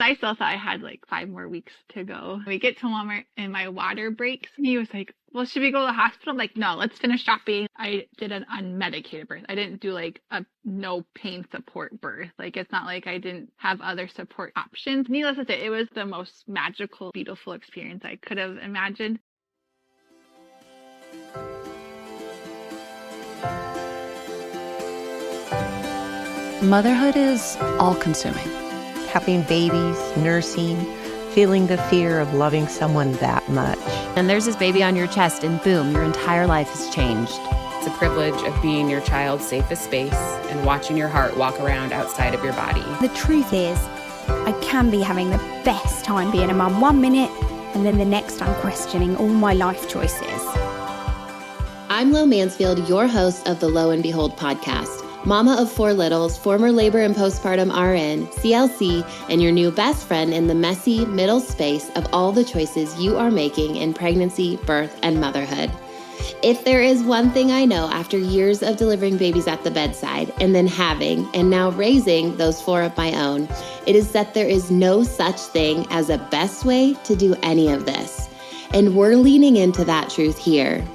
I still thought I had like 5 more weeks to go. We get to Walmart and my water breaks. He was like, well, should we go to the hospital? I'm like, no, let's finish shopping. I did an unmedicated birth. I didn't do like a no pain support birth. Like, it's not like I didn't have other support options. Needless to say, it was the most magical, beautiful experience I could have imagined. Motherhood is all-consuming. Having babies, nursing, feeling the fear of loving someone that much. And there's this baby on your chest, and boom, your entire life has changed. It's a privilege of being your child's safest space and watching your heart walk around outside of your body. The truth is, I can be having the best time being a mum 1 minute, and then the next I'm questioning all my life choices. I'm Lo Mansfield, your host of the Lo and Behold podcast. Mama of 4 littles, former labor and postpartum RN, CLC, and your new best friend in the messy middle space of all the choices you are making in pregnancy, birth, and motherhood. If there is one thing I know after years of delivering babies at the bedside and then having and now raising those 4 of my own, it is that there is no such thing as a best way to do any of this. And we're leaning into that truth here.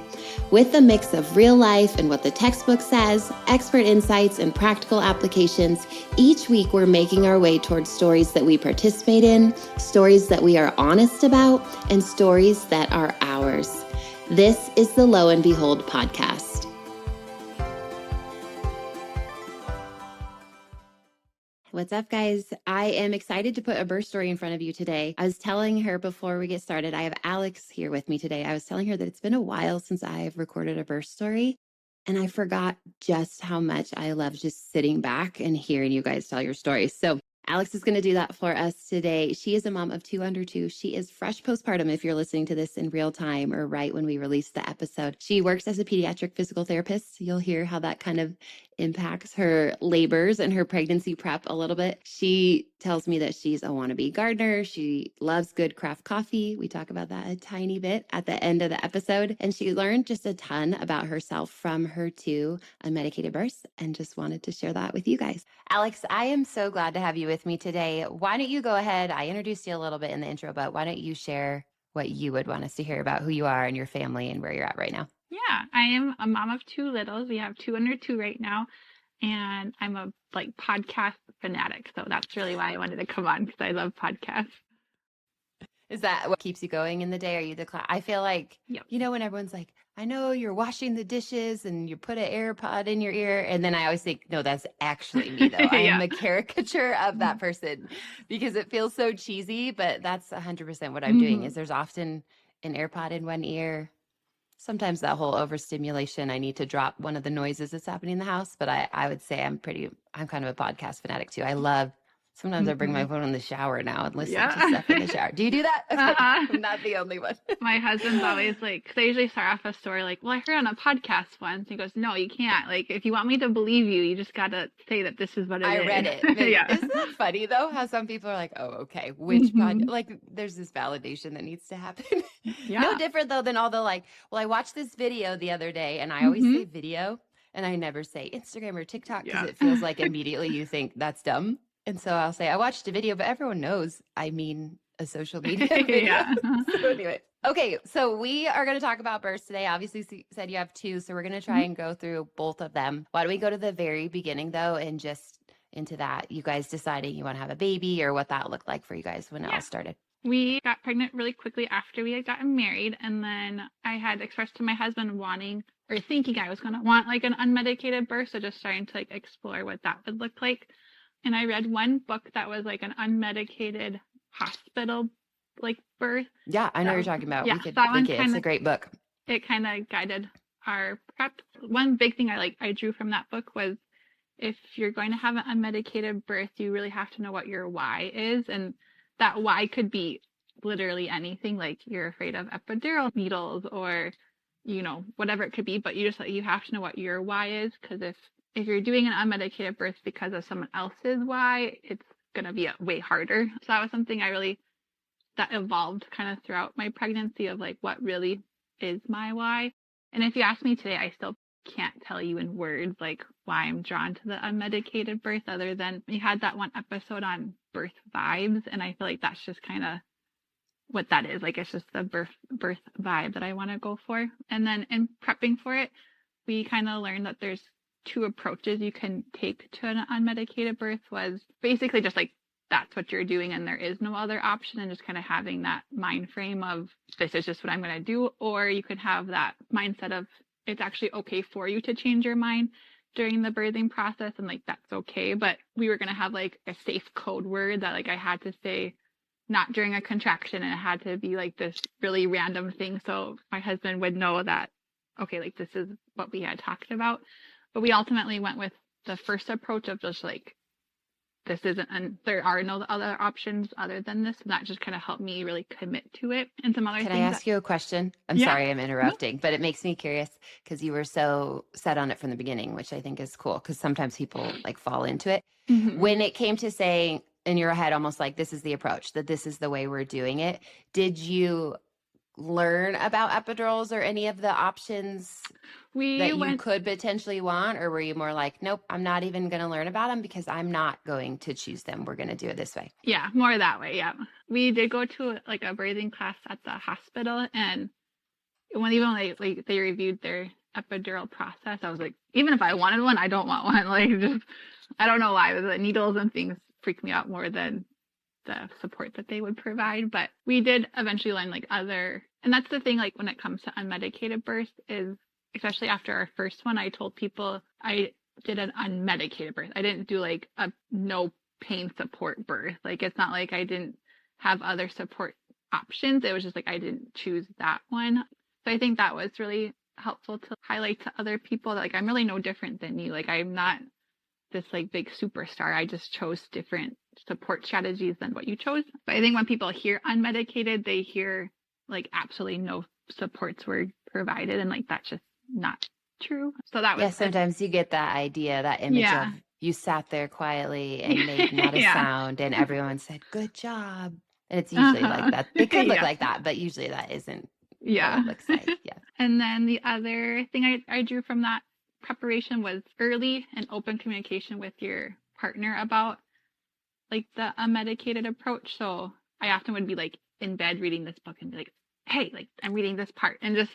With a mix of real life and what the textbook says, expert insights, and practical applications, each week we're making our way towards stories that we participate in, stories that we are honest about, and stories that are ours. This is the Lo and Behold podcast. What's up, guys? I am excited to put a birth story in front of you today. I was telling her before we get started, I have Alex here with me today. I was telling her that it's been a while since I've recorded a birth story, and I forgot just how much I love just sitting back and hearing you guys tell your stories. So Alex is going to do that for us today. She is a mom of 2 under 2. She is fresh postpartum if you're listening to this in real time or right when we release the episode. She works as a pediatric physical therapist. You'll hear how that kind of impacts her labors and her pregnancy prep a little bit. She tells me that she's a wannabe gardener. She loves good craft coffee. We talk about that a tiny bit at the end of the episode. And she learned just a ton about herself from her 2 unmedicated births and just wanted to share that with you guys. Alex, I am so glad to have you with me today. Why don't you go ahead? I introduced you a little bit in the intro, but why don't you share what you would want us to hear about who you are and your family and where you're at right now? Yeah, I am a mom of 2 littles. We have 2 under 2 right now. And I'm a podcast fanatic. So that's really why I wanted to come on, because I love podcasts. Is that what keeps you going in the day? Are you the class? I feel like, you know, when everyone's like, I know you're washing the dishes and you put an AirPod in your ear. And then I always think, no, that's actually me though. I am a caricature of that person because it feels so cheesy, but that's 100% what I'm doing is there's often an AirPod in one ear. Sometimes that whole overstimulation, I need to drop one of the noises that's happening in the house. But I would say I'm kind of a podcast fanatic too. Sometimes I bring my phone in the shower now and listen to stuff in the shower. Do you do that? I'm not the only one. My husband's always like, because I usually start off a story like, well, I heard on a podcast once. He goes, no, you can't. Like, if you want me to believe you, you just got to say that this is what it is. I read it. Isn't that funny though? How some people are like, oh, okay. Which podcast? Like, there's this validation that needs to happen. No different though than all the well, I watched this video the other day and I always say video and I never say Instagram or TikTok because it feels like immediately you think that's dumb. And so I'll say, I watched a video, but everyone knows I mean a social media video. So anyway. Okay, so we are going to talk about births today. Obviously, you said you have 2, so we're going to try and go through both of them. Why don't we go to the very beginning, though, and just into that, you guys deciding you want to have a baby or what that looked like for you guys when it all started? We got pregnant really quickly after we had gotten married. And then I had expressed to my husband wanting or thinking I was going to want like an unmedicated birth. So just starting to explore what that would look like. And I read one book that was like an unmedicated hospital birth. Yeah, I know what you're talking about. Yeah, we could link it. It's a great book. It kind of guided our prep. One big thing I drew from that book was if you're going to have an unmedicated birth, you really have to know what your why is. And that why could be literally anything, like you're afraid of epidural needles or, whatever it could be. But you have to know what your why is, because if you're doing an unmedicated birth because of someone else's why, it's going to be way harder. So that was something that evolved kind of throughout my pregnancy of what really is my why. And if you ask me today, I still can't tell you in words like why I'm drawn to the unmedicated birth, other than we had that one episode on birth vibes, and I feel like that's just kind of what that is. Like, it's just the birth vibe that I want to go for. And then in prepping for it, we kind of learned that there's 2 approaches you can take to an unmedicated birth. Was basically just like, that's what you're doing and there is no other option, and just kind of having that mind frame of, this is just what I'm going to do. Or you could have that mindset of, it's actually okay for you to change your mind during the birthing process, and like, that's okay. But we were going to have like a safe code word that like I had to say not during a contraction, and it had to be like this really random thing, so my husband would know that, okay, like, this is what we had talked about. But we ultimately went with the first approach of just like, this isn't, and there are no other options other than this, and that just kind of helped me really commit to it. And some other Can things. I ask you a question? I'm sorry I'm interrupting, but it makes me curious because you were so set on it from the beginning, which I think is cool, because sometimes people like fall into it. Mm-hmm. When it came to saying in your head, almost like, this is the approach, that this is the way we're doing it, did you learn about epidurals or any of the options that you could potentially want? Or were you more like, nope, I'm not even going to learn about them because I'm not going to choose them. We're going to do it this way. Yeah, more that way. Yeah. We did go to like a birthing class at the hospital, and when they reviewed their epidural process, I was like, even if I wanted one, I don't want one. Like, just, I don't know why, but the needles and things freak me out more than the support that they would provide. But we did eventually learn like other, and that's the thing, like when it comes to unmedicated birth, is especially after our first one, I told people I did an unmedicated birth. I didn't do like a no pain support birth. Like, it's not like I didn't have other support options. It was just like I didn't choose that one. So I think that was really helpful to highlight to other people that, like, I'm really no different than you. Like, I'm not this like big superstar. I just chose different support strategies than what you chose. But I think when people hear unmedicated, they hear like absolutely no supports were provided, and like, that's just not true. So that was sometimes you get that idea, that image of you sat there quietly and made not a sound, and everyone said good job, and it's usually like that. It could look like that, but usually that isn't what it looks like. And then the other thing I drew from that preparation was early and open communication with your partner about like the unmedicated approach. So I often would be like in bed reading this book and be like, hey, like, I'm reading this part, and just,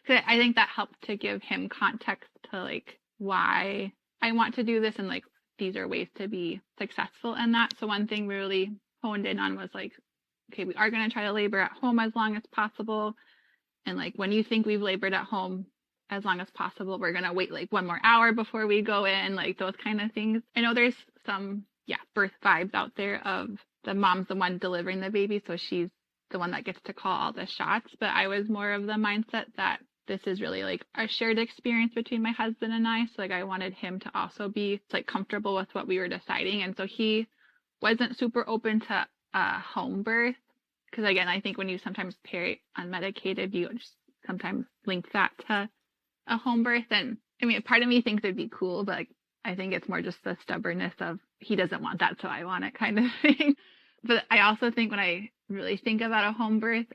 cause I think that helped to give him context to like why I want to do this, and like, these are ways to be successful in that. So one thing we really honed in on was like, okay, we are going to try to labor at home as long as possible. And like, when you think we've labored at home as long as possible, we're going to wait like 1 more hour before we go in, like those kind of things. I know there's some, birth vibes out there of the mom's the one delivering the baby, so she's the one that gets to call all the shots. But I was more of the mindset that this is really like a shared experience between my husband and I. So like, I wanted him to also be like comfortable with what we were deciding. And so he wasn't super open to home birth. Because again, I think when you sometimes pair unmedicated, you just sometimes link that to a home birth. And I mean, part of me thinks it'd be cool, but like, I think it's more just the stubbornness of he doesn't want that, so I want it kind of thing. But I also think when I really think about a home birth,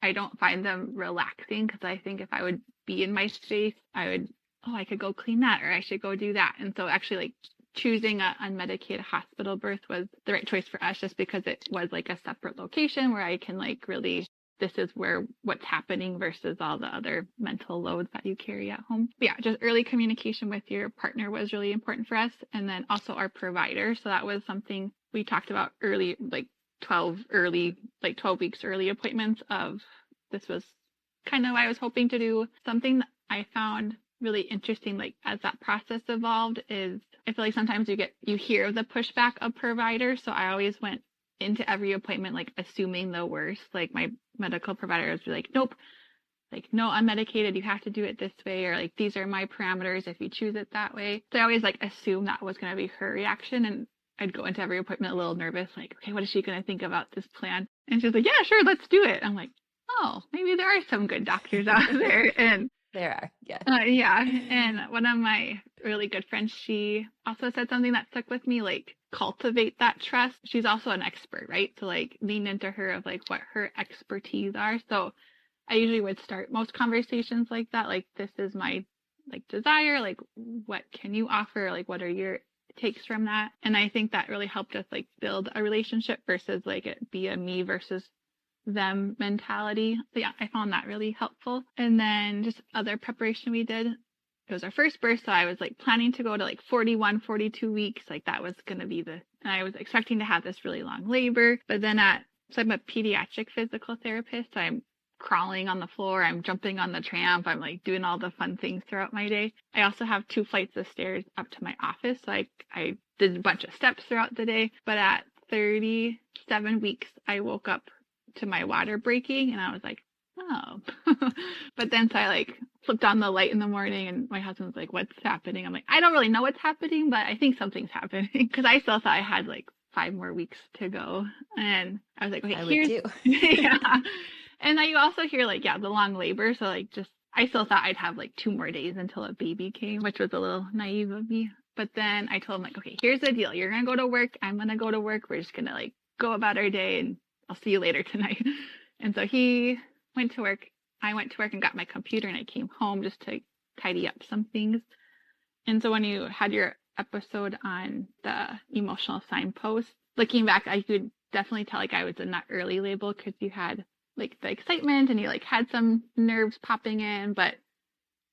I don't find them relaxing, because I think if I would be in my space, I would, I could go clean that, or I should go do that. And so actually like choosing an unmedicated hospital birth was the right choice for us, just because it was like a separate location where I can like really, this is where what's happening versus all the other mental loads that you carry at home. But yeah, just early communication with your partner was really important for us. And then also our provider. So that was something we talked about early, like 12 weeks early appointments of, this was kind of what I was hoping to do. Something that I found really interesting, like as that process evolved, is I feel like sometimes you hear the pushback of providers. So I always went into every appointment like assuming the worst. Like my medical provider would be like, nope, like, no, unmedicated, you have to do it this way, or like, these are my parameters if you choose it that way. So I always like assumed that was going to be her reaction, and I'd go into every appointment a little nervous, like, okay, what is she going to think about this plan? And she's like, yeah, sure, let's do it. I'm like, oh, maybe there are some good doctors out there. And there are, and one of my really good friends, she also said something that stuck with me, like, cultivate that trust. She's also an expert, right? So like, lean into her of like what her expertise are. So I usually would start most conversations like that, like, this is my like desire? Like, what can you offer? Like, what are your takes from that? And I think that really helped us like build a relationship versus like it be a me versus them mentality. So yeah, I found that really helpful. And then just other preparation we did. It was our first birth, so I was like planning to go to like 41, 42 weeks. Like that was going to be and I was expecting to have this really long labor. But then so I'm a pediatric physical therapist. So I'm crawling on the floor. I'm jumping on the tramp. I'm like doing all the fun things throughout my day. I also have 2 flights of stairs up to my office. So I did a bunch of steps throughout the day. But at 37 weeks, I woke up to my water breaking and I was like, oh. But then so I like flipped on the light in the morning and my husband was like, what's happening? I'm like, I don't really know what's happening, but I think something's happening, because I still thought I had like 5 more weeks to go. And I was like, okay, here's yeah. And you also hear like, yeah, the long labor. So like I still thought I'd have like 2 more days until a baby came, which was a little naive of me. But then I told him like, okay, here's the deal. You're going to go to work. I'm going to go to work. We're just going to like go about our day and I'll see you later tonight. And so he went to work. I went to work and got my computer and I came home just to tidy up some things. And so when you had your episode on the emotional signpost, looking back, I could definitely tell like I was in that early label, because you had like the excitement and you like had some nerves popping in, but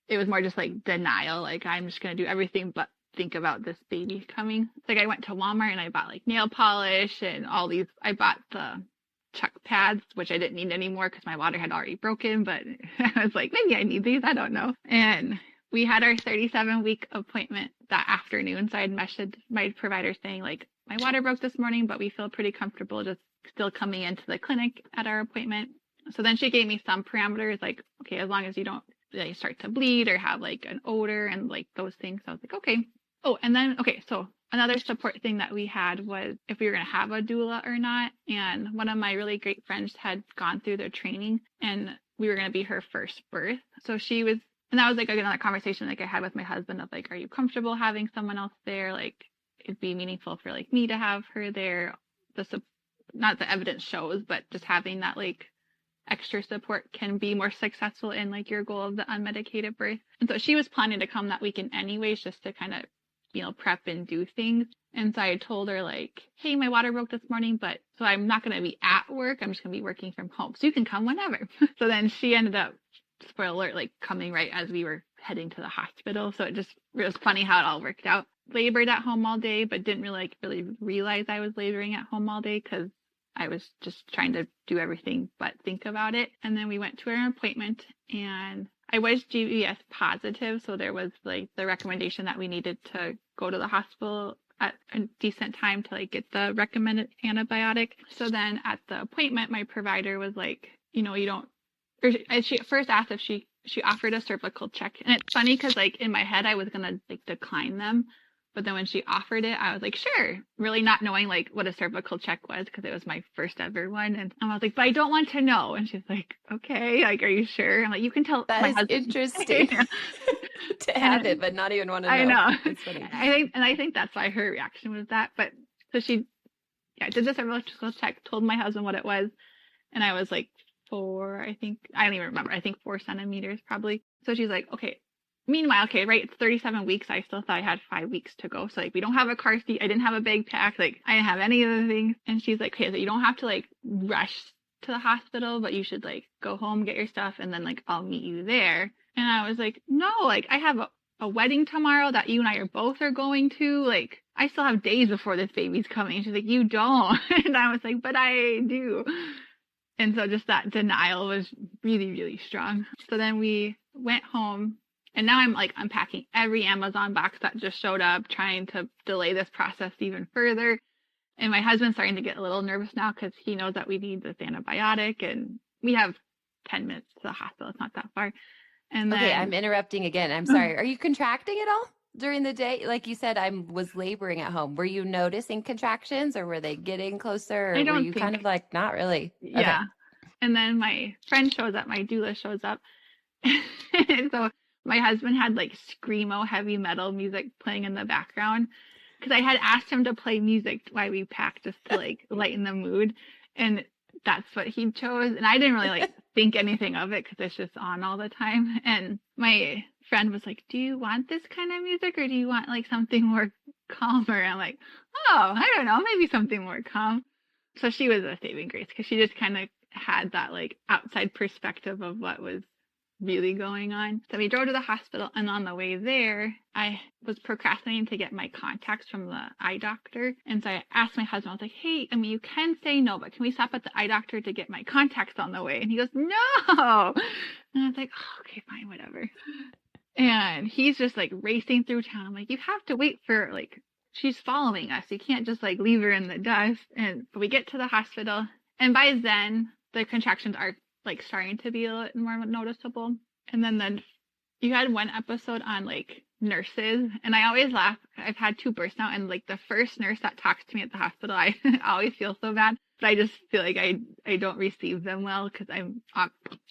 it was more just like denial. Like, I'm just going to do everything but think about this baby coming. It's like I went to Walmart and I bought like nail polish and all these. I bought the Chuck pads, which I didn't need anymore because my water had already broken, but I was like, maybe I need these. I don't know. And we had our 37-week appointment that afternoon. So I had messaged my provider saying like, my water broke this morning, but we feel pretty comfortable just still coming into the clinic at our appointment. So then she gave me some parameters, like, okay, as long as you don't like start to bleed or have like an odor and like those things. So I was like, okay. Oh, and then, okay, so another support thing that we had was if we were going to have a doula or not. And one of my really great friends had gone through their training and we were going to be her first birth. So she was, and that was like another conversation like I had with my husband of like, are you comfortable having someone else there? Like, it'd be meaningful for like me to have her there. Not the evidence shows, but just having that like extra support can be more successful in like your goal of the unmedicated birth. And so she was planning to come that weekend anyways, just to kind of, prep and do things. And so I told her like, hey, my water broke this morning, but so I'm not going to be at work. I'm just going to be working from home. So you can come whenever. So then she ended up, spoiler alert, like coming right as we were heading to the hospital. So it was funny how it all worked out. Labored at home all day, but didn't really realize I was laboring at home all day because I was just trying to do everything but think about it. And then we went to our appointment and I was GBS positive. So there was like the recommendation that we needed to go to the hospital at a decent time to like get the recommended antibiotic. So then at the appointment, my provider was like, you don't, or she first asked if she offered a cervical check. And it's funny because like in my head, I was going to like decline them. But then when she offered it, I was like, sure, really not knowing like what a cervical check was because it was my first ever one. And I was like, but I don't want to know. And she's like, okay, like, are you sure? I'm like, you can tell. That my is husband. interesting to have it, but not even want to know. I know. That's funny. I think that's why her reaction was that. But so she did the cervical check, told my husband what it was. And I was like 4, I don't even remember. I think 4 centimeters probably. So she's like, okay. Meanwhile, okay, right, it's 37 weeks. I still thought I had 5 weeks to go. So, like, we don't have a car seat. I didn't have a bag pack. Like, I didn't have any of the things. And she's like, okay, so you don't have to, like, rush to the hospital, but you should, like, go home, get your stuff, and then, like, I'll meet you there. And I was like, no, like, I have a wedding tomorrow that you and I are both going to. Like, I still have days before this baby's coming. And she's like, you don't. And I was like, but I do. And so just that denial was really, really strong. So then we went home. And now I'm like unpacking every Amazon box that just showed up, trying to delay this process even further. And my husband's starting to get a little nervous now because he knows that we need this antibiotic and we have 10 minutes to the hospital. It's not that far. And Okay, then, I'm interrupting again. I'm sorry. Are you contracting at all during the day? Like you said, I was laboring at home. Were you noticing contractions or were they getting closer? Or I don't were you think, kind of like, not really? Yeah. Okay. And then my friend shows up, my doula shows up. And so my husband had like screamo heavy metal music playing in the background because I had asked him to play music while we packed just to like lighten the mood. And that's what he chose. And I didn't really like think anything of it because it's just on all the time. And my friend was like, do you want this kind of music or do you want like something more calmer? I'm like, oh, I don't know, maybe something more calm. So she was a saving grace because she just kind of had that like outside perspective of what was really going on. So we drove to the hospital, and on the way there, I was procrastinating to get my contacts from the eye doctor. And so I asked my husband, I was like, hey, I mean, you can say no, but can we stop at the eye doctor to get my contacts on the way? And he goes, no. And I was like, oh, okay, fine, whatever. And he's just like racing through town. I'm like, you have to wait for like, she's following us. You can't just like leave her in the dust. And but we get to the hospital, and by then the contractions are like starting to be a little more noticeable. And then you had one episode on like nurses, and I always laugh. I've had 2 births now, and like the first nurse that talks to me at the hospital, I always feel so bad, but I just feel like I don't receive them well because I'm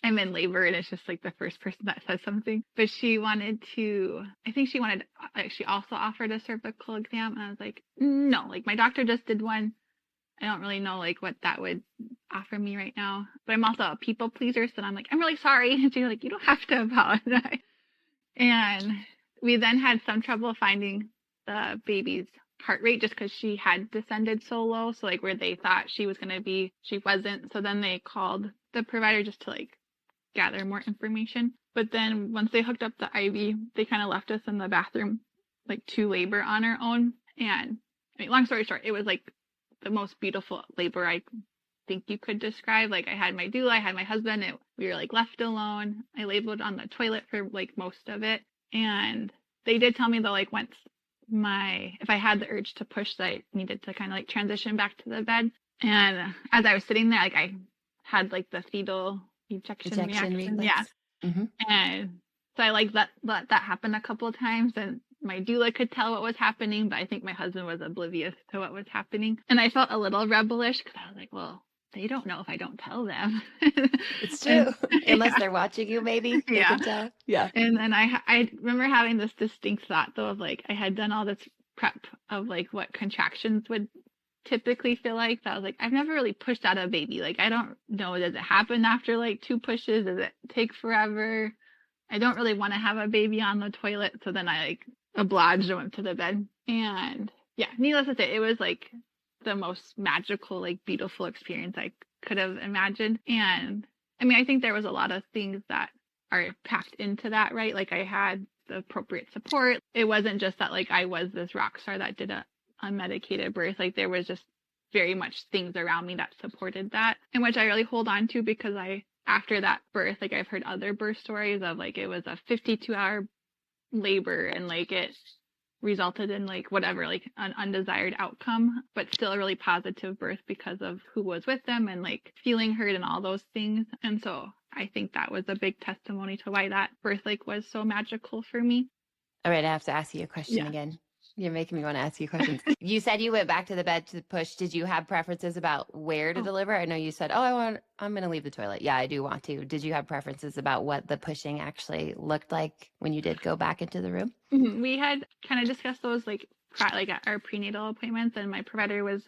in labor, and it's just like the first person that says something. But she also offered a cervical exam, and I was like, no, like my doctor just did one. I don't really know like what that would offer me right now, but I'm also a people pleaser, so I'm like, I'm really sorry. And she's like, you don't have to apologize. And we then had some trouble finding the baby's heart rate just because she had descended so low. So like where they thought she was going to be, she wasn't. So then they called the provider just to like gather more information. But then once they hooked up the IV, they kind of left us in the bathroom like to labor on our own. And I mean, long story short, it was like the most beautiful labor I think you could describe. Like I had my doula, I had my husband, we were like left alone. I labored on the toilet for like most of it. And they did tell me though, like once if I had the urge to push, that I needed to kind of like transition back to the bed. And as I was sitting there, like I had like the fetal ejection reaction. Reflex. Yeah. Mm-hmm. And so I like let that happen a couple of times, and my doula could tell what was happening, but I think my husband was oblivious to what was happening. And I felt a little rebellious because I was like, well, they don't know if I don't tell them. It's true. Unless yeah. they're watching you, maybe. They can tell. Yeah. And then I remember having this distinct thought, though, of like I had done all this prep of like what contractions would typically feel like. So I was like, I've never really pushed out a baby. Like, I don't know. Does it happen after like 2 pushes? Does it take forever? I don't really want to have a baby on the toilet. So then I like obliged and went to the bed. And yeah, needless to say, it was like the most magical, like beautiful experience I could have imagined. And I mean, I think there was a lot of things that are packed into that, right? Like I had the appropriate support. It wasn't just that like I was this rock star that did a unmedicated birth. Like there was just very much things around me that supported that, and which I really hold on to because after that birth, like I've heard other birth stories of like it was a 52-hour labor and like it resulted in like whatever, like an undesired outcome, but still a really positive birth because of who was with them and like feeling heard and all those things. And so I think that was a big testimony to why that birth like was so magical for me. All right, I have to ask you a question Yeah. again. You're making me want to ask you questions. You said you went back to the bed to push. Did you have preferences about where to deliver? I know you said, I'm going to leave the toilet. Yeah, I do want to. Did you have preferences about what the pushing actually looked like when you did go back into the room? Mm-hmm. We had kind of discussed those like at our prenatal appointments, and my provider was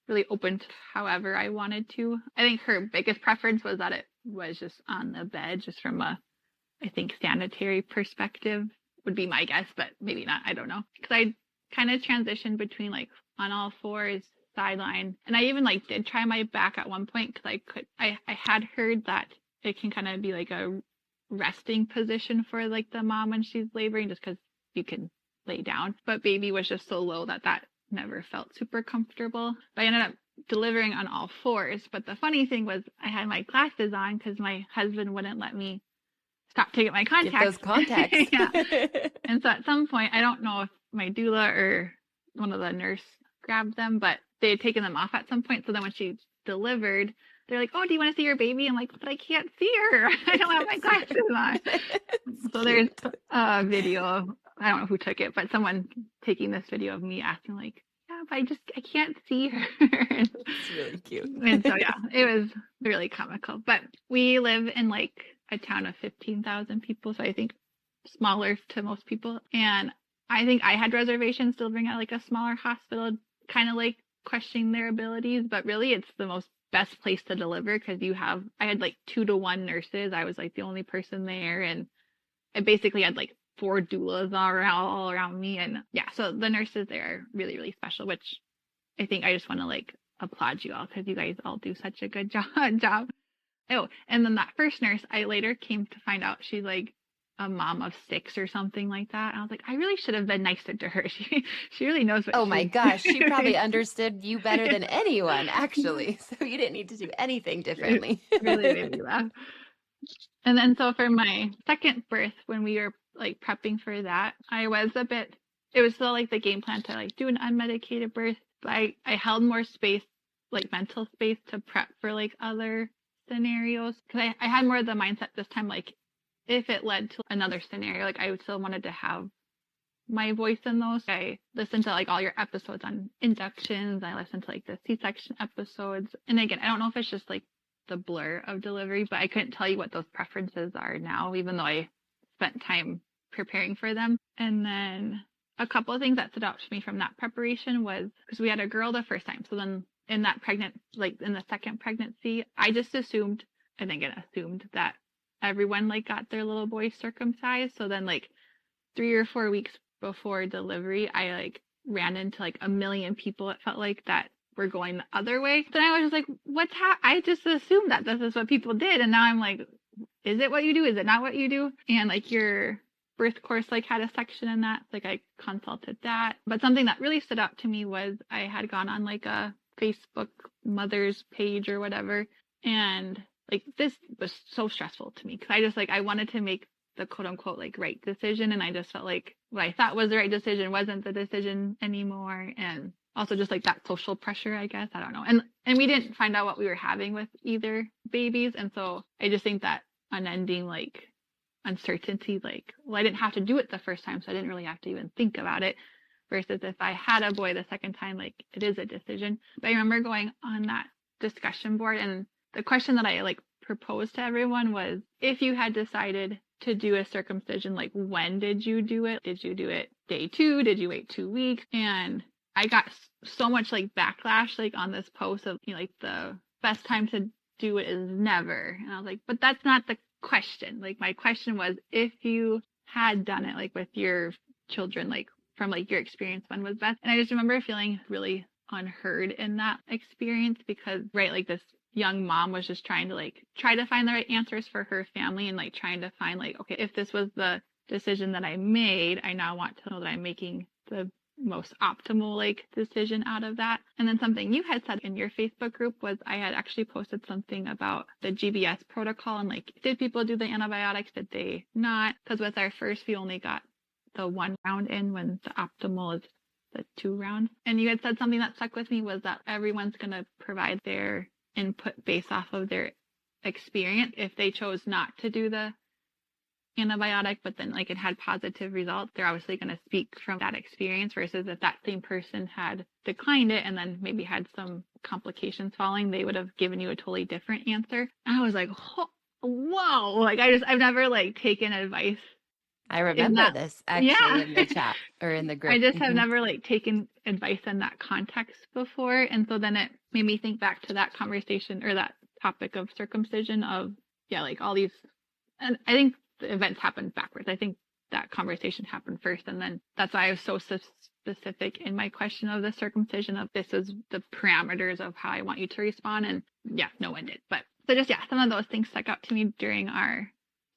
really open to however I wanted to. I think her biggest preference was that it was just on the bed, just from a, I think, sanitary perspective would be my guess, but maybe not. I don't know. Because I kind of transitioned between like on all fours, sideline, and I even like did try my back at one point because I had heard that it can kind of be like a resting position for like the mom when she's laboring, just because you can lay down, but baby was just so low that never felt super comfortable. But I ended up delivering on all fours. But the funny thing was I had my glasses on because my husband wouldn't let me stop to get my contacts. Get those contacts. Yeah. And so at some point, I don't know if my doula or one of the nurse grabbed them, but they had taken them off at some point. So then when she delivered, they're like, oh, do you want to see your baby? I'm like, but I can't see her. I don't have my glasses on. So there's a video. I don't know who took it, but someone taking this video of me asking like, yeah, but I can't see her. It's really cute. And so, yeah, it was really comical. But we live in like a town of 15,000 people. So I think smaller to most people. And I think I had reservations delivering at like a smaller hospital, kind of like questioning their abilities. But really, it's the best place to deliver because I had like 2-to-1 nurses. I was like the only person there. And I basically had like 4 doulas all around me. And yeah, so the nurses there are really, really special, which I think I just want to like applaud you all because you guys all do such a good job. Oh, and then that first nurse, I later came to find out she's like a mom of 6 or something like that. And I was like, I really should have been nicer to her. She really knows what Oh my gosh, she probably understood you better than anyone, actually. So you didn't need to do anything differently. Really made me laugh. And then so for my second birth, when we were like prepping for that, it was still like the game plan to like do an unmedicated birth, but I held more space, like mental space to prep for like other scenarios. Because I had more of the mindset this time, like if it led to another scenario, like I still wanted to have my voice in those. I listened to like all your episodes on inductions. I listened to like the C-section episodes. And again, I don't know if it's just like the blur of delivery, but I couldn't tell you what those preferences are now, even though I spent time preparing for them. And then a couple of things that stood out to me from that preparation was because we had a girl the first time. So then in the second pregnancy, I just assumed that everyone like got their little boy circumcised. So then like 3 or 4 weeks before delivery, I like ran into like a million people, it felt like, that were going the other way. Then I was just like, I just assumed that this is what people did. And now I'm like, is it what you do? Is it not what you do? And like your birth course like had a section in that. Like I consulted that. But something that really stood out to me was I had gone on like a Facebook mothers page or whatever. And like this was so stressful to me because I wanted to make the quote unquote like right decision. And I just felt like what I thought was the right decision wasn't the decision anymore. And also just like that social pressure, I guess. I don't know. And we didn't find out what we were having with either babies. And so I just think that unending like uncertainty, like, well, I didn't have to do it the first time, so I didn't really have to even think about it. Versus if I had a boy the second time, like it is a decision. But I remember going on that discussion board, and the question that I like proposed to everyone was, if you had decided to do a circumcision, like when did you do it? Did you do it day 2? Did you wait 2 weeks? And I got so much like backlash like on this post of, you know, like the best time to do it is never. And I was like, but that's not the question. Like my question was, if you had done it like with your children, like from like your experience, when was best? And I just remember feeling really unheard in that experience because, right, like this young mom was just trying to find the right answers for her family and like trying to find like, okay, if this was the decision that I made, I now want to know that I'm making the most optimal like decision out of that. And then something you had said in your Facebook group was I had actually posted something about the GBS protocol and like, did people do the antibiotics? Did they not? Because with our first, we only got the 1 round in when the optimal is the 2 round. And you had said something that stuck with me was that everyone's going to provide their input based off of their experience. If they chose not to do the antibiotic, but then like it had positive results, they're obviously going to speak from that experience, versus if that same person had declined it and then maybe had some complications following, they would have given you a totally different answer. And I was like, whoa, like I've never like taken advice. I remember this actually in the chat or in the group. I just have never like taken advice in that context before. And so then it made me think back to that conversation or that topic of circumcision of, like all these, and I think the events happened backwards. I think that conversation happened first. And then that's why I was so specific in my question of the circumcision of this is the parameters of how I want you to respond. And no one did. But so just, some of those things stuck out to me during our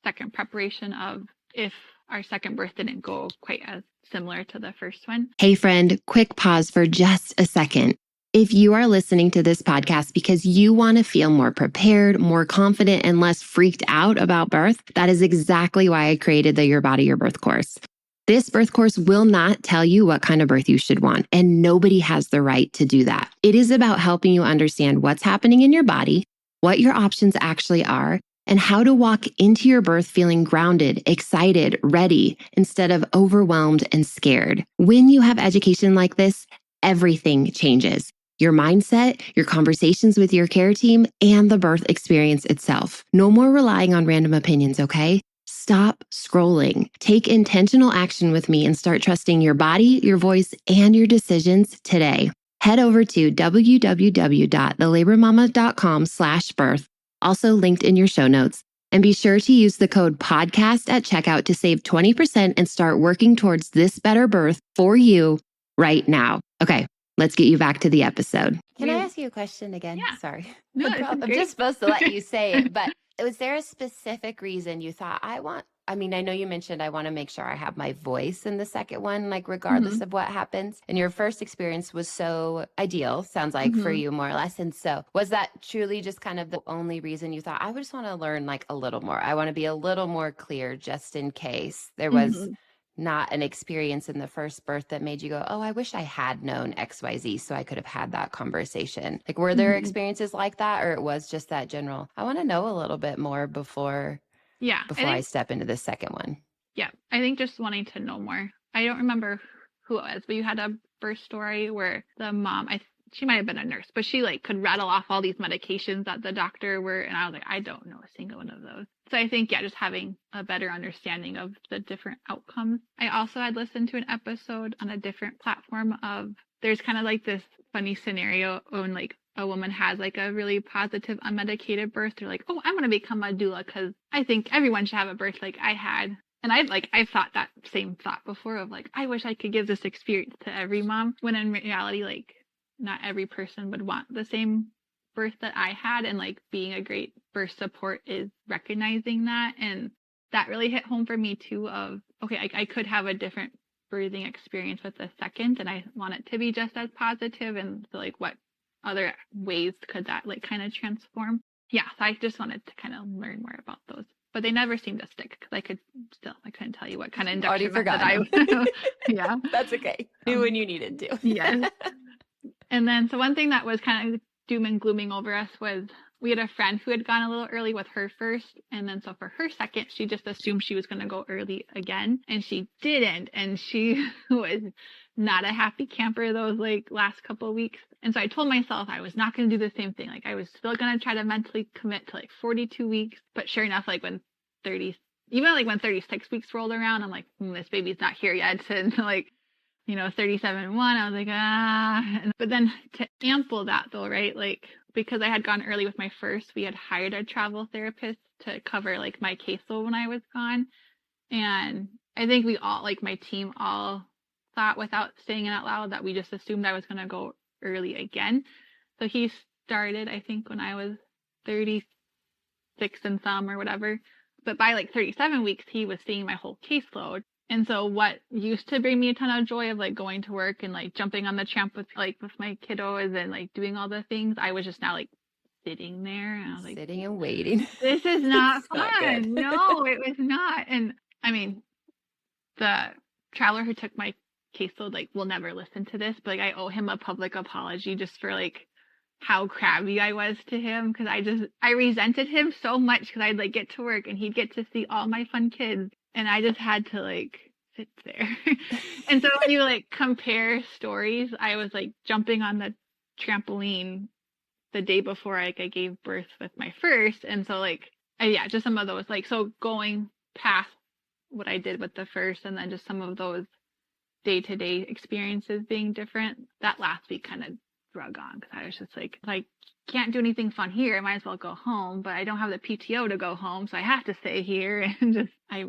second preparation of if our second birth didn't go quite as similar to the first one. Hey friend, quick pause for just a second. If you are listening to this podcast because you want to feel more prepared, more confident, and less freaked out about birth, that is exactly why I created the Your Body, Your Birth course. This birth course will not tell you what kind of birth you should want, and nobody has the right to do that. It is about helping you understand what's happening in your body, what your options actually are, and how to walk into your birth feeling grounded, excited, ready, instead of overwhelmed and scared. When you have education like this, everything changes. Your mindset, your conversations with your care team, and the birth experience itself. No more relying on random opinions, okay? Stop scrolling. Take intentional action with me and start trusting your body, your voice, and your decisions today. Head over to www.thelabormama.com/birth, also linked in your show notes, And be sure to use the code podcast at checkout to save 20% and start working towards this better birth for you right now. Okay, let's get you back to the episode. Can I ask you a question again? Yeah. Sorry. No, I'm just supposed to let you say it, but was there a specific reason you thought I know you mentioned I want to make sure I have my voice in the second one, like regardless of what happens. And your first experience was so ideal, sounds like for you more or less. And so was that truly just kind of the only reason you thought I would just want to learn like a little more? I want to be a little more clear just in case there was not an experience in the first birth that made you go, oh, I wish I had known XYZ so I could have had that conversation. Like, were there experiences like that, or it was just that general, I want to know a little bit more before I step into the second one? Yeah, I think just wanting to know more. I don't remember who it was, but you had a birth story where the mom, she might have been a nurse, but she like could rattle off all these medications that the doctor were, and I was like, I don't know a single one of those. So I think, just having a better understanding of the different outcomes. I also had listened to an episode on a different platform of, there's kind of like this funny scenario when like a woman has like a really positive unmedicated birth. They're like, oh, I'm going to become a doula because I think everyone should have a birth like I had. And I've thought that same thought before of like, I wish I could give this experience to every mom, when in reality, like not every person would want the same birth that I had. And like being a great birth support is recognizing that. And that really hit home for me too of, okay, I could have a different birthing experience with the second, and I want it to be just as positive. And so like, what other ways could that like kind of transform? Yeah, so I just wanted to kind of learn more about those, but they never seemed to stick because I couldn't tell you what kind of induction method I yeah, that's okay. Knew when you needed to. Yes. And then, so one thing that was kind of doom and glooming over us was we had a friend who had gone a little early with her first. And then, so for her second, she just assumed she was going to go early again. And she didn't. And she was not a happy camper those like last couple of weeks. And so I told myself I was not going to do the same thing. Like I was still going to try to mentally commit to like 42 weeks. But sure enough, like when 36 weeks rolled around, I'm like, this baby's not here yet. And like, 37.1, I was like, but then to ample that though, right? Like, because I had gone early with my first, we had hired a travel therapist to cover like my caseload when I was gone. And I think we all, like my team all thought without saying it out loud that we just assumed I was going to go early again. So he started, I think, when I was 36 and some or whatever. But by like 37 weeks, he was seeing my whole caseload. And so what used to bring me a ton of joy of like going to work and like jumping on the tramp with my kiddos and like doing all the things, I was just now like sitting there, and I was like, sitting and waiting. This is not fun. Not no, it was not. And I mean, the traveler who took my caseload like will never listen to this, but like I owe him a public apology just for like how crabby I was to him, because I resented him so much because I'd like get to work and he'd get to see all my fun kids. And I just had to like sit there. And so when you like compare stories, I was like jumping on the trampoline the day before I gave birth with my first. And so like, just some of those, like, so going past what I did with the first and then just some of those day-to-day experiences being different, that last week kind of drug on because I was just like, can't do anything fun here. I might as well go home, but I don't have the PTO to go home, so I have to stay here. And I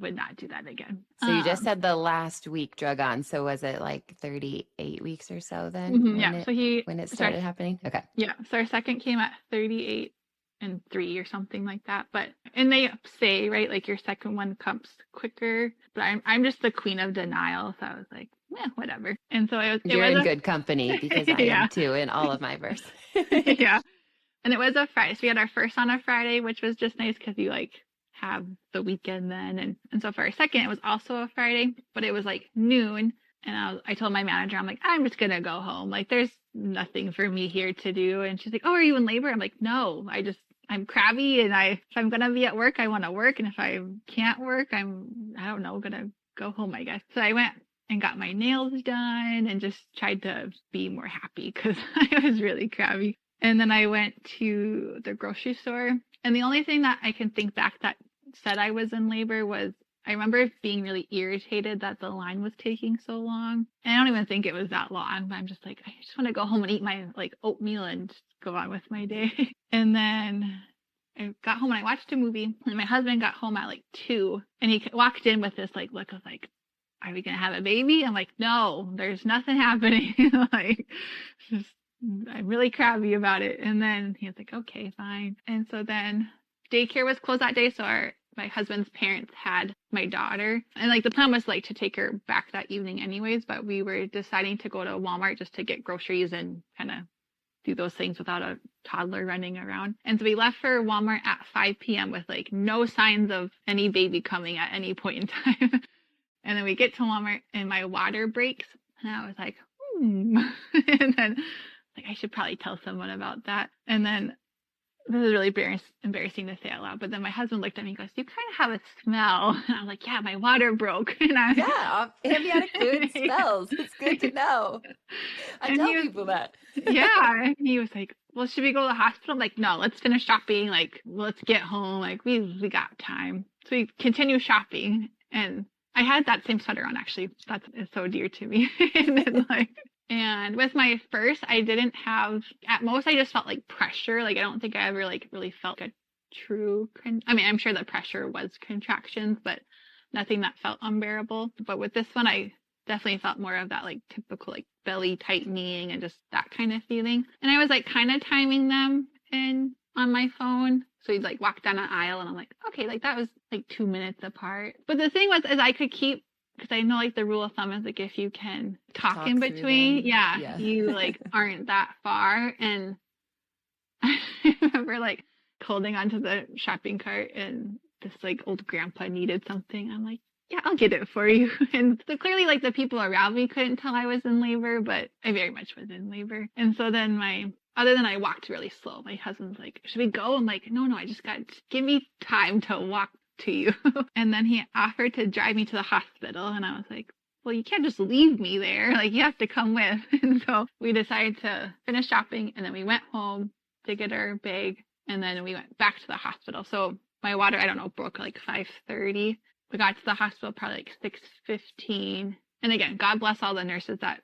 would not do that again. So you just said the last week drug on. So was it like 38 weeks or so then? When it started happening? Okay. Yeah. So our second came at 38 and 3 or something like that. And they say, right, like your second one comes quicker, but I'm just the queen of denial. So I was like, whatever. And so you're in good company because I am too in all of my births. Yeah. And it was a Friday. So we had our first on a Friday, which was just nice because you like have the weekend then. And so for our second, it was also a Friday, but it was like noon. And I told my manager, I'm like, I'm just going to go home. Like there's nothing for me here to do. And she's like, oh, are you in labor? I'm like, no, I'm crabby. And if I'm going to be at work, I want to work. And if I can't work, I don't know, going to go home, I guess. So I went and got my nails done and just tried to be more happy because I was really crabby. And then I went to the grocery store. And the only thing that I can think back that said I was in labor was I remember being really irritated that the line was taking so long. And I don't even think it was that long, but I'm just like, I just want to go home and eat my like oatmeal and just go on with my day. And then I got home and I watched a movie, and my husband got home at like 2, and he walked in with this like look of like, are we going to have a baby? I'm like, no, there's nothing happening. Like, just, I'm really crabby about it. And then he was like, okay, fine. And so then daycare was closed that day. So my husband's parents had my daughter, and like the plan was like to take her back that evening anyways, but we were deciding to go to Walmart just to get groceries and kind of do those things without a toddler running around. And so we left for Walmart at 5 p.m. with like no signs of any baby coming at any point in time. And then we get to Walmart and my water breaks, and I was like, and then like, I should probably tell someone about that. And then this is really embarrassing to say out loud, but then my husband looked at me and goes, you kind of have a smell. And I was like, yeah, my water broke. And Amniotic fluid smells. It's good to know. I tell people that. Yeah. And he was like, well, should we go to the hospital? I'm like, no, let's finish shopping. Like, let's get home. Like, we got time. So we continue shopping, and I had that same sweater on, actually. That's so dear to me. And then and with my first, I didn't have, at most, I just felt like pressure. Like, I don't think I ever like really felt a true, I mean, I'm sure the pressure was contractions, but nothing that felt unbearable. But with this one, I definitely felt more of that like typical like belly tightening and just that kind of feeling. And I was like kind of timing them in on my phone. So he'd like walk down an aisle, and I'm like, okay, like that was like 2 minutes apart. But the thing was, is I could keep, because I know like the rule of thumb is like if you can talk in between, you like aren't that far. And I remember like holding onto the shopping cart, and this like old grandpa needed something. I'm like, yeah, I'll get it for you. And so clearly like the people around me couldn't tell I was in labor, but I very much was in labor. And so then other than I walked really slow, my husband's like, should we go? I'm like, no, just give me time to walk to you. And then he offered to drive me to the hospital, and I was like, well, you can't just leave me there. Like, you have to come with. And so we decided to finish shopping, and then we went home to get our bag, and then we went back to the hospital. So my water, I don't know, broke like 5:30. We got to the hospital probably like 6:15. And again, God bless all the nurses that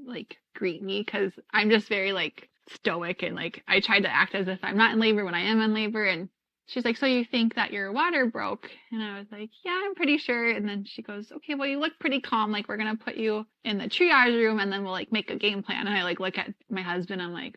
like greet me, because I'm just very like stoic, and like I tried to act as if I'm not in labor when I am in labor. And she's like, so you think that your water broke? And I was like, yeah, I'm pretty sure. And then she goes, okay, well, you look pretty calm. Like, we're going to put you in the triage room, and then we'll like make a game plan. And I like look at my husband. I'm like,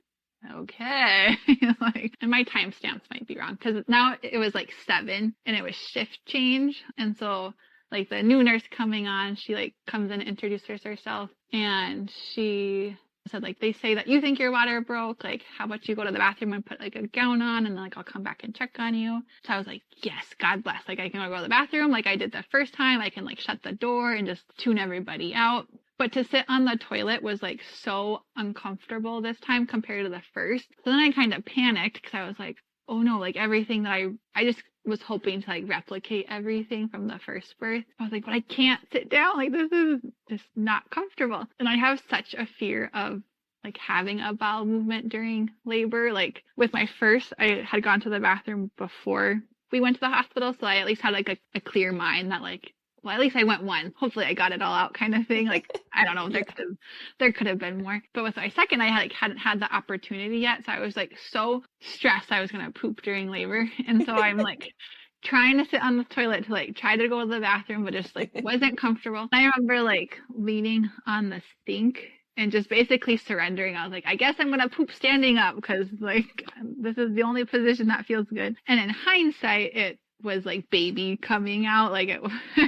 okay. Like, and my timestamps might be wrong, because now it was like 7 and it was shift change. And so like the new nurse coming on, she like comes in and introduces herself, and she said like, they say that you think your water broke, like how about you go to the bathroom and put like a gown on, and then like I'll come back and check on you. So I was like, yes, God bless, like I can go to the bathroom like I did the first time. I can like shut the door and just tune everybody out. But to sit on the toilet was like so uncomfortable this time compared to the first. So then I kind of panicked, because I was like, oh no, like everything that I just was hoping to like replicate everything from the first birth. I was like, but I can't sit down. Like, this is just not comfortable. And I have such a fear of like having a bowel movement during labor. Like with my first, I had gone to the bathroom before we went to the hospital. So I at least had like a clear mind that like, well, at least I went once. Hopefully I got it all out kind of thing. Like, I don't know, there could have been more. But with my second, I hadn't had the opportunity yet. So I was like so stressed I was going to poop during labor. And so I'm like trying to sit on the toilet to like try to go to the bathroom, but just like wasn't comfortable. I remember like leaning on the sink and just basically surrendering. I was like, I guess I'm going to poop standing up, because like this is the only position that feels good. And in hindsight, it was like baby coming out, like it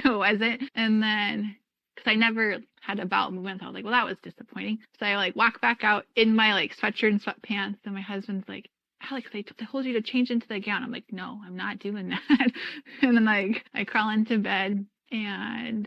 wasn't. And then because I never had a bowel movement, so I was like, well, that was disappointing. So I like walk back out in my like sweatshirt and sweatpants, and my husband's like, Alex, they told you to change into the gown. I'm like, no, I'm not doing that. And then like I crawl into bed, and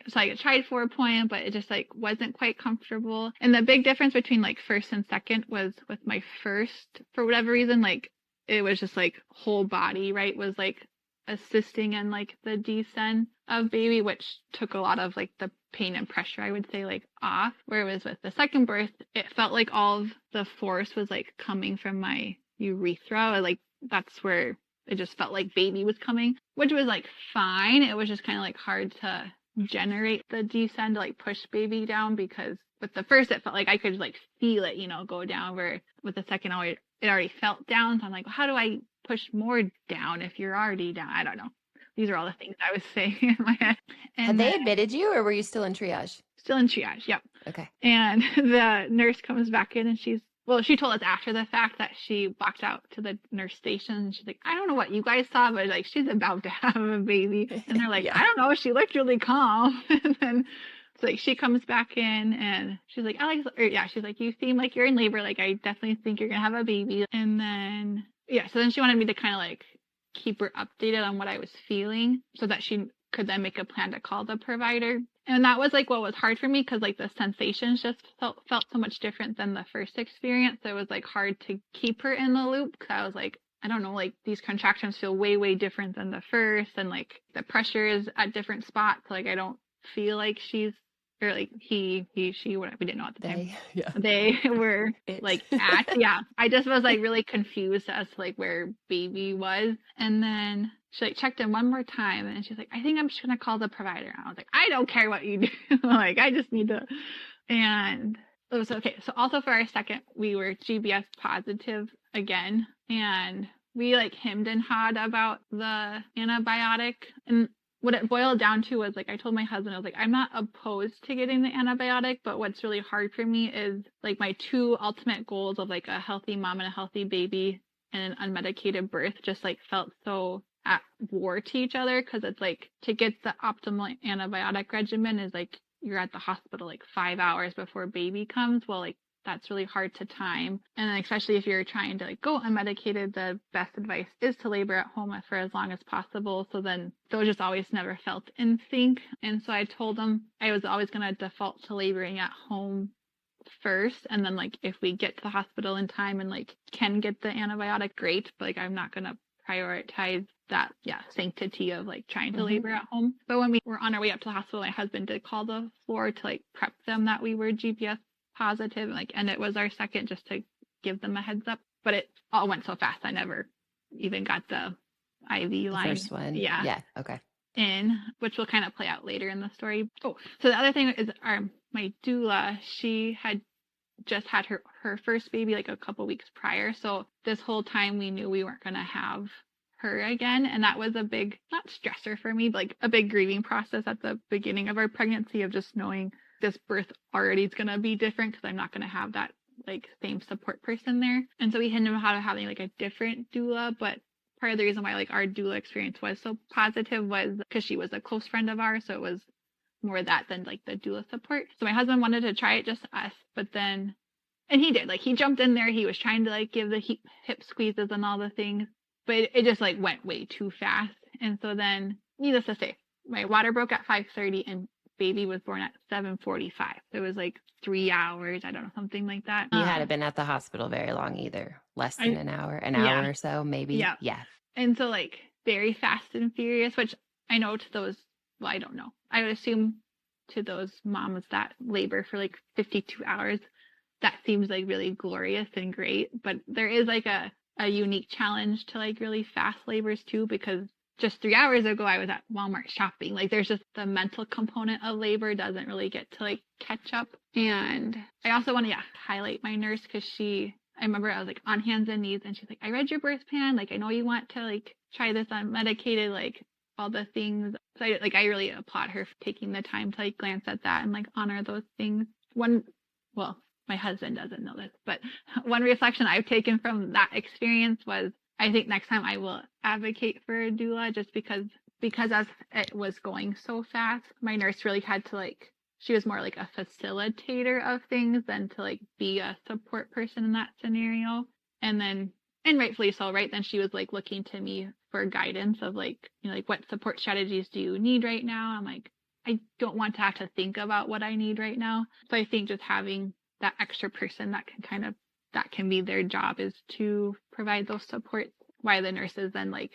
so I tried 4-point, but it just like wasn't quite comfortable. And the big difference between like first and second was with my first, for whatever reason, like it was just like whole body, right, was like assisting in like the descent of baby, which took a lot of like the pain and pressure, I would say, like off. Whereas with the second birth, it felt like all of the force was like coming from my urethra. Like that's where it just felt like baby was coming, which was like fine. It was just kind of like hard to generate the descend to like push baby down, because with the first it felt like I could like feel it, go down, where with the second it already felt down. So I'm like, well, how do I push more down if you're already down. I don't know. These are all the things I was saying in my head. And Had they admitted you, or were you still in triage? Still in triage, yep. Okay. And the nurse comes back in and she told us after the fact that she walked out to the nurse station and she's like, I don't know what you guys saw, but like she's about to have a baby. And they're like, Yeah. I don't know. She looked really calm. And then it's like she comes back in and she's like, Alex, she's like, you seem like you're in labor. Like, I definitely think you're gonna have a baby. And then so then she wanted me to kind of like keep her updated on what I was feeling so that she could then make a plan to call the provider. And that was like what was hard for me because like the sensations just felt so much different than the first experience. So it was like hard to keep her in the loop because I was like, I don't know, like these contractions feel way, way different than the first. And like the pressure is at different spots. Like I don't feel like she's, or like he, she, whatever, we didn't know at the time. They were like I just was like really confused as to like where baby was. And then she like checked in one more time and she's like, I think I'm just gonna call the provider. And I was like, I don't care what you do. Like I just need to. And it was okay. So also for our second, we were GBS positive again. And we like hemmed and hawed about the antibiotic. And what it boiled down to was like, I told my husband, I was like, I'm not opposed to getting the antibiotic, but what's really hard for me is like my two ultimate goals of like a healthy mom and a healthy baby and an unmedicated birth just like felt so at war to each other. Cause it's like to get the optimal antibiotic regimen is like, you're at the hospital like 5 hours before baby comes. Well, like that's really hard to time. And then especially if you're trying to like go unmedicated, the best advice is to labor at home for as long as possible. So then those just always never felt in sync. And so I told them I was always going to default to laboring at home first. And then like if we get to the hospital in time and like can get the antibiotic, great. But like I'm not going to prioritize that sanctity of like trying to labor at home. But when we were on our way up to the hospital, my husband did call the floor to like prep them that we were GBS positive, and it was our second just to give them a heads up. But it all went so fast I never even got the IV line. First one. Yeah. Okay. In, which will kind of play out later in the story. Oh, so the other thing is my doula, she had just had her first baby like a couple weeks prior. So this whole time we knew we weren't going to have her again. And that was a big, not stressor for me, but like a big grieving process at the beginning of our pregnancy of just knowing this birth already is going to be different because I'm not going to have that like same support person there. And so we had known how to having like a different doula, but part of the reason why like our doula experience was so positive was because she was a close friend of ours. So it was more that than like the doula support. So my husband wanted to try it just us, but then, and he did, like he jumped in there. He was trying to like give the hip squeezes and all the things, but it just like went way too fast. And so then needless to say, my water broke at 5:30 and baby was born at 7:45. It was like 3 hours. I don't know, something like that. You hadn't been at the hospital very long either. Less than an hour or so, maybe. Yeah. And so like very fast and furious, which I know to those, well, I don't know. I would assume to those moms that labor for like 52 hours, that seems like really glorious and great. But there is like a unique challenge to like really fast labors too, because just 3 hours ago, I was at Walmart shopping. Like there's just the mental component of labor doesn't really get to like catch up. And I also want to highlight my nurse because I remember I was like on hands and knees and she's like, I read your birth plan. Like, I know you want to like try this unmedicated, like all the things. So I really applaud her for taking the time to like glance at that and like honor those things. My husband doesn't know this, but one reflection I've taken from that experience was I think next time I will advocate for a doula just because as it was going so fast, my nurse really had to like, she was more like a facilitator of things than to like be a support person in that scenario. And rightfully so, right? Then she was like looking to me for guidance of like, you know, like what support strategies do you need right now? I'm like, I don't want to have to think about what I need right now. So I think just having that extra person that can be their job is to provide those supports, while the nurses then like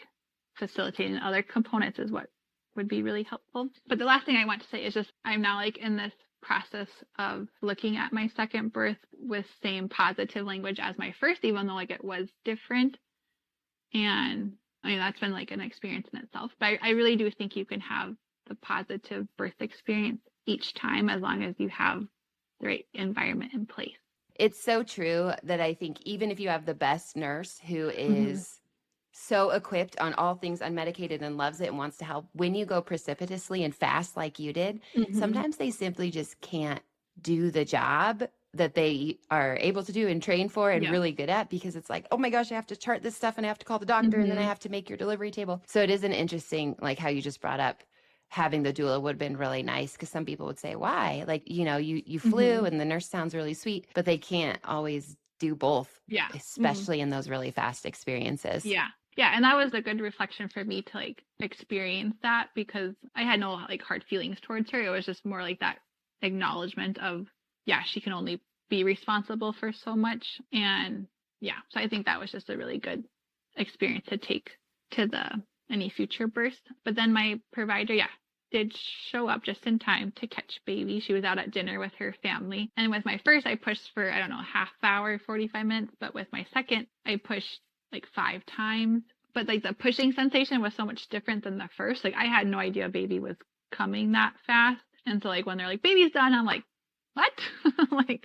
facilitating other components is what would be really helpful. But the last thing I want to say is just I'm now like in this process of looking at my second birth with same positive language as my first, even though like it was different. And I mean, that's been like an experience in itself. But I really do think you can have the positive birth experience each time as long as you have the right environment in place. It's so true that I think even if you have the best nurse who is so equipped on all things unmedicated and loves it and wants to help. When you go precipitously and fast like you did, sometimes they simply just can't do the job that they are able to do and train for and really good at, because it's like, oh my gosh, I have to chart this stuff and I have to call the doctor and then I have to make your delivery table. So it is an interesting, like how you just brought up, having the doula would have been really nice, because some people would say, why? Like, you know, you flew and the nurse sounds really sweet, but they can't always do both. Yeah. Especially in those really fast experiences. Yeah. Yeah. And that was a good reflection for me to like experience that, because I had no like hard feelings towards her. It was just more like that acknowledgement of, yeah, she can only be responsible for so much. And yeah, so I think that was just a really good experience to take to any future births. But then my provider, did show up just in time to catch baby. She was out at dinner with her family. And with my first, I pushed for, I don't know, half hour, 45 minutes. But with my second, I pushed like 5 times. But like the pushing sensation was so much different than the first. Like I had no idea baby was coming that fast. And so like when they're like, baby's done, I'm like, what? Like,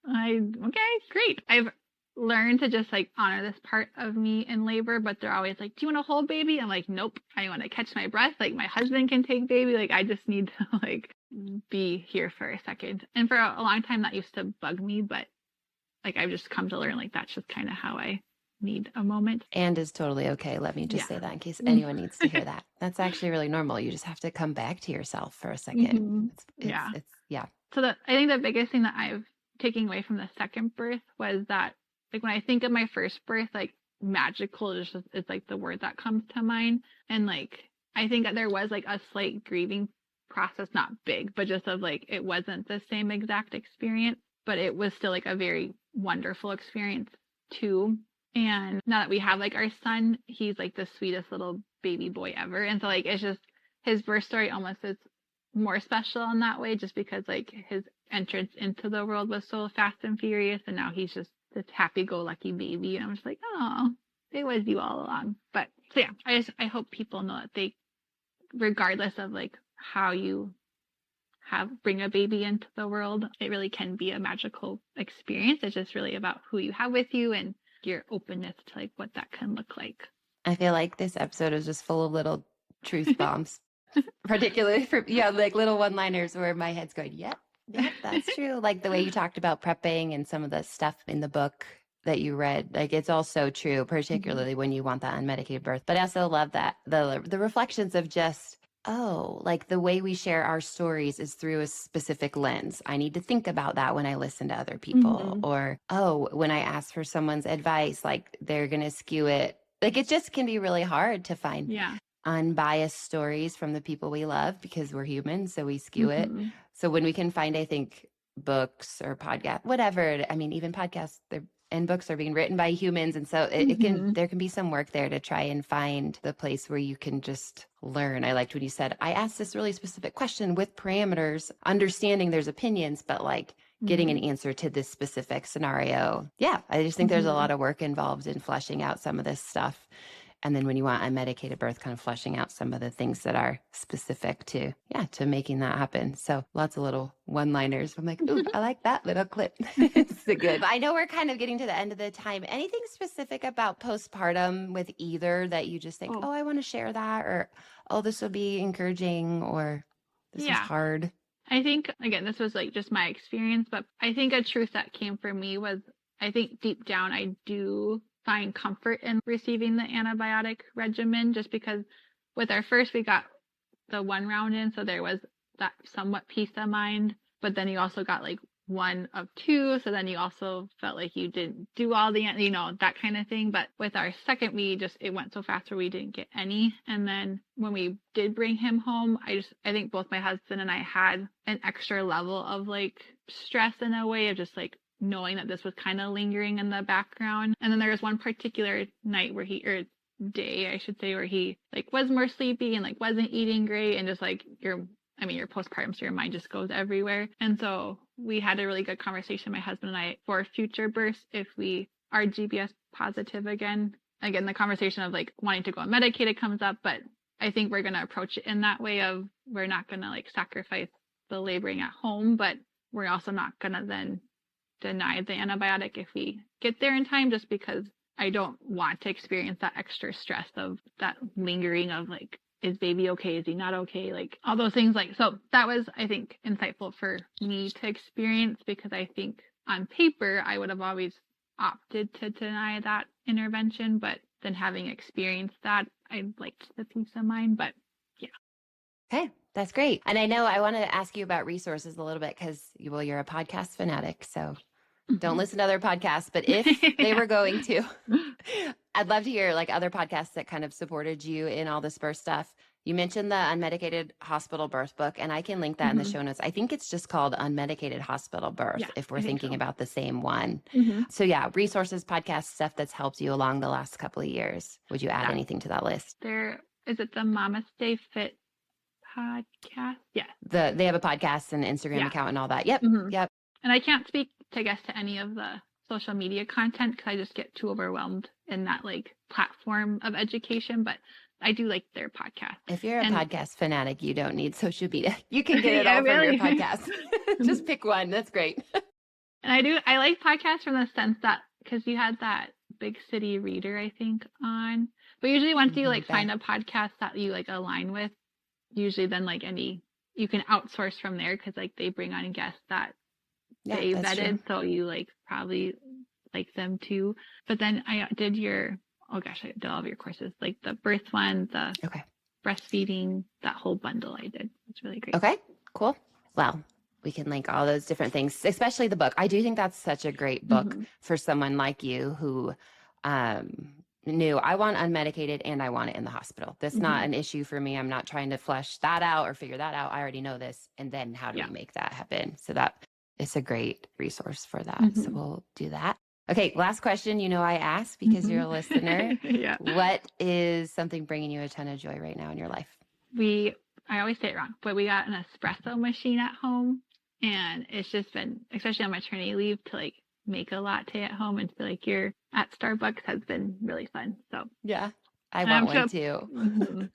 okay, great. I've learned to just like honor this part of me in labor, but they're always like, do you want to hold baby? I'm like, nope, I want to catch my breath. Like my husband can take baby. Like I just need to like be here for a second. And for a long time that used to bug me, but like I've just come to learn like that's just kind of how I need a moment. And is totally okay. Let me just say that in case anyone needs to hear that. That's actually really normal. You just have to come back to yourself for a second. Yeah. So I think the biggest thing that I've taken away from the second birth was that, like, when I think of my first birth, like magical is like the word that comes to mind. And like, I think that there was like a slight grieving process, not big, but just of like, it wasn't the same exact experience, but it was still like a very wonderful experience too. And now that we have like our son, he's like the sweetest little baby boy ever. And so like, it's just, his birth story almost is more special in that way, just because like his entrance into the world was so fast and furious. And now he's just this happy-go-lucky baby. And I'm just like, oh, it was you all along. But so yeah, I hope people know that they, regardless of like how you bring a baby into the world, it really can be a magical experience. It's just really about who you have with you and your openness to like what that can look like. I feel like this episode is just full of little truth bombs, particularly for like little one-liners where my head's going, yep, that's true. Like the way you talked about prepping and some of the stuff in the book that you read, like it's all so true, particularly when you want that unmedicated birth. But I also love that the reflections of just, oh, like the way we share our stories is through a specific lens. I need to think about that when I listen to other people. Or, oh, when I ask for someone's advice, like they're going to skew it. Like it just can be really hard to find unbiased stories from the people we love, because we're human, so we skew it. So when we can find, I think, books or podcasts, whatever, I mean, even podcasts, and books are being written by humans. And so there can be some work there to try and find the place where you can just learn. I liked when you said, I asked this really specific question with parameters, understanding there's opinions, but like getting an answer to this specific scenario. Yeah. I just think there's a lot of work involved in fleshing out some of this stuff. And then when you want unmedicated birth, kind of fleshing out some of the things that are specific to making that happen. So lots of little one-liners. I'm like, ooh, I like that little clip. It's so good. But I know we're kind of getting to the end of the time. Anything specific about postpartum with either that you just think, oh, I want to share that, or, oh, this will be encouraging, or this is hard? I think, again, this was like just my experience, but I think a truth that came for me was, I think deep down, I do find comfort in receiving the antibiotic regimen, just because with our first, we got the 1 round in. So there was that somewhat peace of mind, but then you also got like 1 of 2. So then you also felt like you didn't do all the, that kind of thing. But with our second, it went so fast where we didn't get any. And then when we did bring him home, I think both my husband and I had an extra level of like stress in a way of just like knowing that this was kind of lingering in the background. And then there was one particular night or day, I should say, where he like was more sleepy and like wasn't eating great, and just like you're postpartum, so your mind just goes everywhere. And so we had a really good conversation, my husband and I, for future births, if we are GBS positive again, the conversation of like wanting to go unmedicated comes up, but I think we're going to approach it in that way of, we're not going to like sacrifice the laboring at home, but we're also not going to then deny the antibiotic if we get there in time, just because I don't want to experience that extra stress of that lingering of like, is baby okay? Is he not okay? Like all those things. Like, so that was, I think, insightful for me to experience, because I think on paper, I would have always opted to deny that intervention, but then having experienced that, I liked the peace of mind. But yeah. Okay, that's great. And I know I want to ask you about resources a little bit because, well, you're a podcast fanatic, so don't listen to other podcasts. But if they were going to, I'd love to hear like other podcasts that kind of supported you in all this birth stuff. You mentioned the Unmedicated Hospital Birth book, and I can link that in the show notes. I think it's just called Unmedicated Hospital Birth, if we're thinking about the same one. So yeah, resources, podcasts, stuff that's helped you along the last couple of years. Would you add anything to that list? Is it the Mama Stay Fit podcast? Yeah. They have a podcast and Instagram account and all that. Yep. Yep. And I can't speak to any of the social media content because I just get too overwhelmed in that like platform of education, but I do like their podcast. If you're a podcast fanatic, you don't need social media. You can get it all from your podcast. Just pick one. That's great. And I like podcasts from the sense that, because you had that Big City Reader, I think, on. But usually once you like find a podcast that you like align with, usually then like you can outsource from there because like they bring on guests that they vetted. So you like probably like them too. But then I did I did all of your courses, like the birth one, the breastfeeding, that whole bundle I did. It's really great. Okay, cool. Well, we can link all those different things, especially the book. I do think that's such a great book for someone like you who knew I want unmedicated and I want it in the hospital. That's not an issue for me. I'm not trying to flesh that out or figure that out. I already know this. And then how do we make that happen? So that it's a great resource for that. So we'll do that. Okay, last question. You know I ask because you're a listener. What is something bringing you a ton of joy right now in your life? I always say it wrong, but we got an espresso machine at home, and it's just been, especially on maternity leave, to like make a latte at home and feel like you're at Starbucks has been really fun. So yeah, I want one too.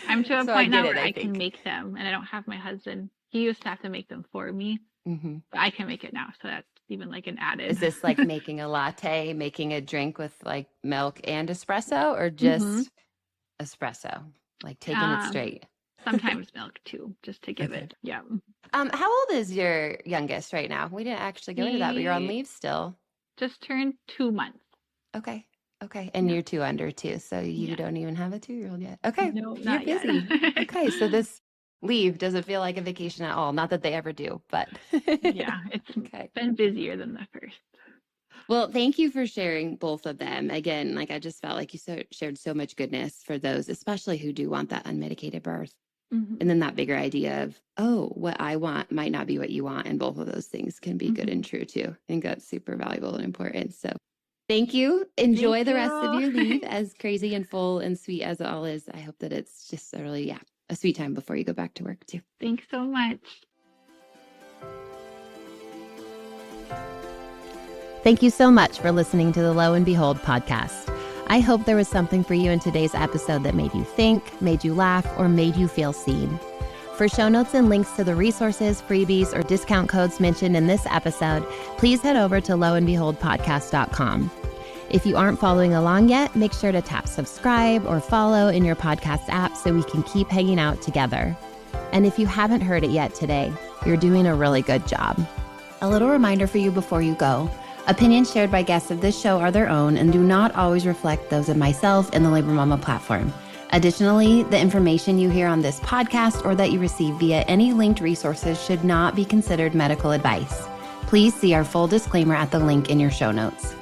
I'm to a point now where I can make them, and I don't have my husband. He used to have to make them for me, but I can make it now. So that's even like an added. Is this like making a latte, making a drink with like milk and espresso, or just espresso, like taking it straight? Sometimes milk too, just to give it. Yeah. How old is your youngest right now? We didn't actually go into that, but you're on leave still. Just turned 2 months. Okay. And you're 2 under too, so you don't even have a 2-year-old yet. Okay. No, you're not busy. Yet. Okay, so this leave doesn't feel like a vacation at all. Not that they ever do, but yeah, it's been busier than the first. Well, thank you for sharing both of them. Again, like I just felt like you shared so much goodness for those, especially who do want that unmedicated birth. And then that bigger idea of, what I want might not be what you want. And both of those things can be good and true too. I think that's super valuable and important. So thank you. Enjoy the rest of your leave, as crazy and full and sweet as it all is. I hope that it's just a really, a sweet time before you go back to work too. Thanks so much. Thank you so much for listening to the Lo and Behold podcast. I hope there was something for you in today's episode that made you think, made you laugh, or made you feel seen. For show notes and links to the resources, freebies, or discount codes mentioned in this episode, please head over to loandbeholdpodcast.com. If you aren't following along yet, make sure to tap subscribe or follow in your podcast app so we can keep hanging out together. And if you haven't heard it yet today, you're doing a really good job. A little reminder for you before you go. Opinions shared by guests of this show are their own and do not always reflect those of myself and the Labor Mama platform. Additionally, the information you hear on this podcast or that you receive via any linked resources should not be considered medical advice. Please see our full disclaimer at the link in your show notes.